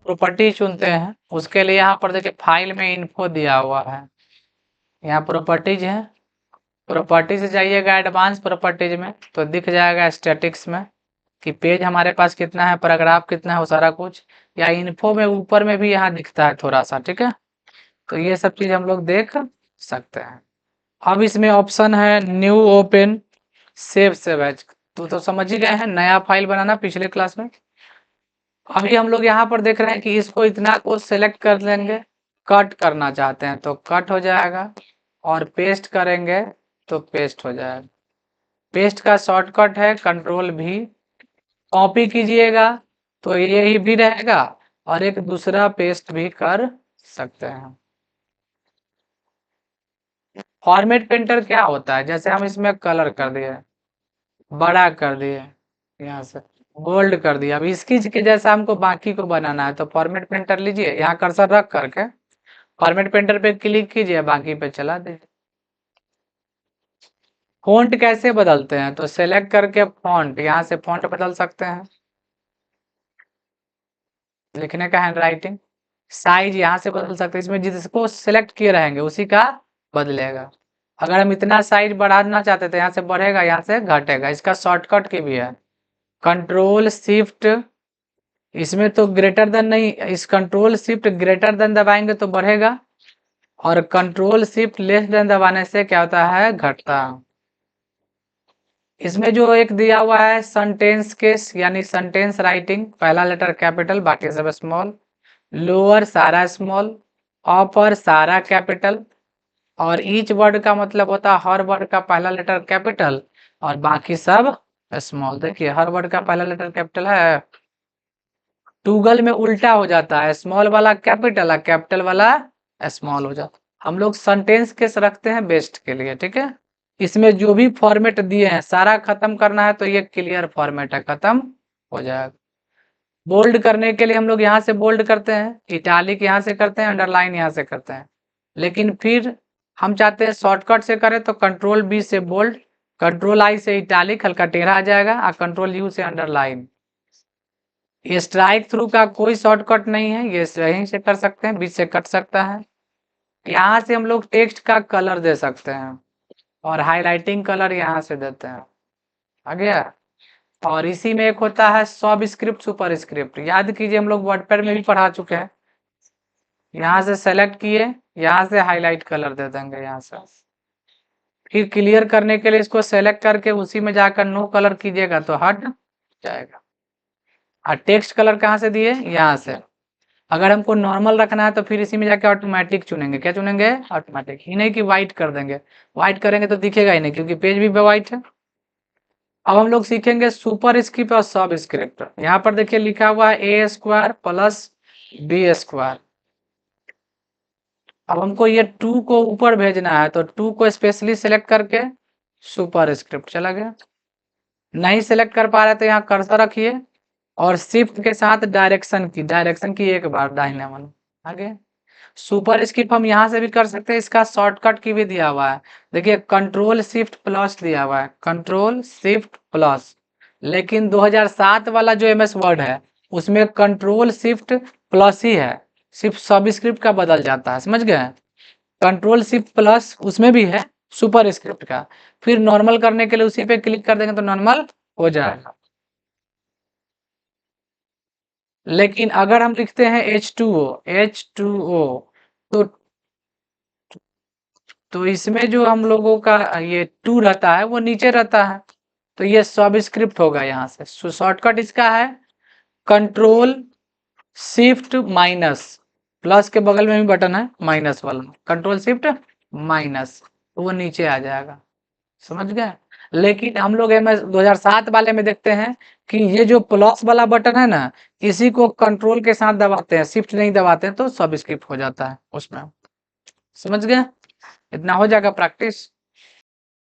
Property चुनते हैं, उसके लिए यहाँ पर देखिए फाइल में इन्फो दिया हुआ है, यहाँ प्रॉपर्टीज है, प्रॉपर्टी से जाइएगा एडवांस प्रॉपर्टीज में तो दिख जाएगा स्टैटिक्स में कि पेज हमारे पास कितना है, पैराग्राफ कितना है, वो सारा कुछ, या इन्फो में ऊपर में भी यहाँ दिखता है थोड़ा सा, ठीक है। तो ये सब चीज हम लोग देख सकते हैं। अब इसमें ऑप्शन है न्यू ओपन सेव एज, तो समझ ही गए हैं नया फाइल बनाना पिछले क्लास में। अभी हम लोग यहाँ पर देख रहे हैं कि इसको इतना को सिलेक्ट कर लेंगे, कट करना चाहते हैं तो कट हो जाएगा, और पेस्ट करेंगे तो पेस्ट हो जाएगा। पेस्ट का शॉर्टकट है कंट्रोल भी, कॉपी कीजिएगा तो यही भी रहेगा, और एक दूसरा पेस्ट भी कर सकते हैं। फॉर्मेट पेंटर क्या होता है, जैसे हम इसमें कलर कर दिए, बड़ा कर दिए, यहाँ से बोल्ड कर दिया, अब इसकी के जैसा हमको बाकी को बनाना है तो फॉर्मेट पेंटर लीजिए, यहाँ कर्सर रख करके फॉर्मेट पेंटर पे क्लिक कीजिए, बाकी पे चला दीजिए। फॉन्ट कैसे बदलते हैं, तो सेलेक्ट करके फॉन्ट, यहाँ से फॉन्ट बदल सकते हैं, लिखने का हैंड राइटिंग, साइज यहाँ से बदल सकते हैं, इसमें जिसको सिलेक्ट किए रहेंगे उसी का बदलेगा। अगर हम इतना साइज बढ़ाना चाहते थे यहाँ से बढ़ेगा, यहाँ से घटेगा। इसका शॉर्टकट की भी है, कंट्रोल शिफ्ट, इसमें तो ग्रेटर देन नहीं, इस कंट्रोल शिफ्ट ग्रेटर देन दबाएंगे तो बढ़ेगा, और कंट्रोल शिफ्ट लेस देन दबाने से क्या होता है, घटता। इसमें जो एक दिया हुआ है सेंटेंस केस, यानी सेंटेंस राइटिंग, पहला लेटर कैपिटल बाकी सब स्मॉल, लोअर सारा स्मॉल, अपर सारा कैपिटल, और ईच वर्ड का मतलब होता है हर वर्ड का पहला लेटर कैपिटल और बाकी सब स्मॉल। देखिए हर वर्ड का पहला लेटर कैपिटल है, टूगल में उल्टा हो जाता है, स्मॉल वाला कैपिटल और कैपिटल वाला स्मॉल हो जाता है। हम लोग सेंटेंस केस रखते हैं बेस्ट के लिए, ठीक है। इसमें जो भी फॉर्मेट दिए हैं सारा खत्म करना है तो ये क्लियर फॉर्मेट है, खत्म हो जाएगा। बोल्ड करने के लिए हम लोग यहाँ से बोल्ड करते हैं, इटालिक यहाँ से करते हैं, अंडरलाइन यहाँ से करते हैं, लेकिन फिर हम चाहते हैं शॉर्टकट से करें तो कंट्रोल बी से बोल्ड, कंट्रोल आई से इटालिक हल्का टेढ़ा आ जाएगा, और कंट्रोल यू से अंडरलाइन। ये स्ट्राइक थ्रू का कोई शॉर्टकट नहीं है, ये यहीं से कर सकते हैं, बीच से कट सकता है। यहाँ से हम लोग टेक्स्ट का कलर दे सकते हैं, और हाईलाइटिंग कलर यहाँ से देते हैं, आ गया। और इसी में एक होता है सब स्क्रिप्ट सुपर स्क्रिप्ट, याद कीजिए हम लोग वर्डपैड में भी पढ़ा चुके हैं। यहाँ से सेलेक्ट किए, यहाँ से हाईलाइट कलर दे देंगे, यहाँ से फिर क्लियर करने के लिए इसको सेलेक्ट करके उसी में जाकर नो कलर कीजिएगा तो हट जाएगा। और टेक्स्ट कलर कहाँ से दिए, यहाँ से। अगर हमको नॉर्मल रखना है तो फिर इसी में जाकर ऑटोमेटिक चुनेंगे, क्या चुनेंगे, ऑटोमेटिक, ही नहीं कि व्हाइट कर देंगे, व्हाइट करेंगे तो दिखेगा ही नहीं क्योंकि पेज भी व्हाइट है। अब हम लोग सीखेंगे सुपर स्क्रिप्ट और सब स्क्रिप्ट। यहाँ पर देखिए लिखा हुआ है ए स्क्वायर प्लस बी स्क्वायर। अब हमको ये 2 को ऊपर भेजना है तो 2 को स्पेशली सिलेक्ट करके सुपर स्क्रिप्ट चला गया। नहीं सिलेक्ट कर पा रहे तो यहाँ कर्सर रखिए और शिफ्ट के साथ डायरेक्शन की एक बार दाहिने मन आगे। सुपर स्क्रिप्ट हम यहाँ से भी कर सकते हैं, इसका शॉर्टकट की भी दिया हुआ है। देखिए कंट्रोल शिफ्ट प्लस दिया हुआ है, कंट्रोल शिफ्ट प्लस, लेकिन 2007 वाला जो MS वर्ड है उसमें कंट्रोल शिफ्ट प्लस ही है, सिर्फ सब स्क्रिप्ट का बदल जाता है, समझ गए। कंट्रोल शिफ्ट प्लस उसमें भी है सुपर स्क्रिप्ट का, फिर नॉर्मल करने के लिए उसी पे क्लिक कर देंगे तो नॉर्मल हो जाएगा। लेकिन अगर हम लिखते हैं H2O तो इसमें जो हम लोगों का ये 2 रहता है वो नीचे रहता है, तो ये सब स्क्रिप्ट होगा। यहाँ से शॉर्टकट इसका है कंट्रोल शिफ्ट माइनस, प्लस के बगल में भी बटन है माइनस वाला, कंट्रोल शिफ्ट माइनस, तो वो नीचे आ जाएगा, समझ गए। लेकिन हम लोग MS 2007 वाले में देखते हैं कि ये जो प्लस वाला बटन है ना, इसी को कंट्रोल के साथ दबाते हैं, शिफ्ट नहीं दबाते हैं तो सब स्क्रिप्ट हो जाता है उसमें, समझ गए। इतना हो जाएगा प्रैक्टिस।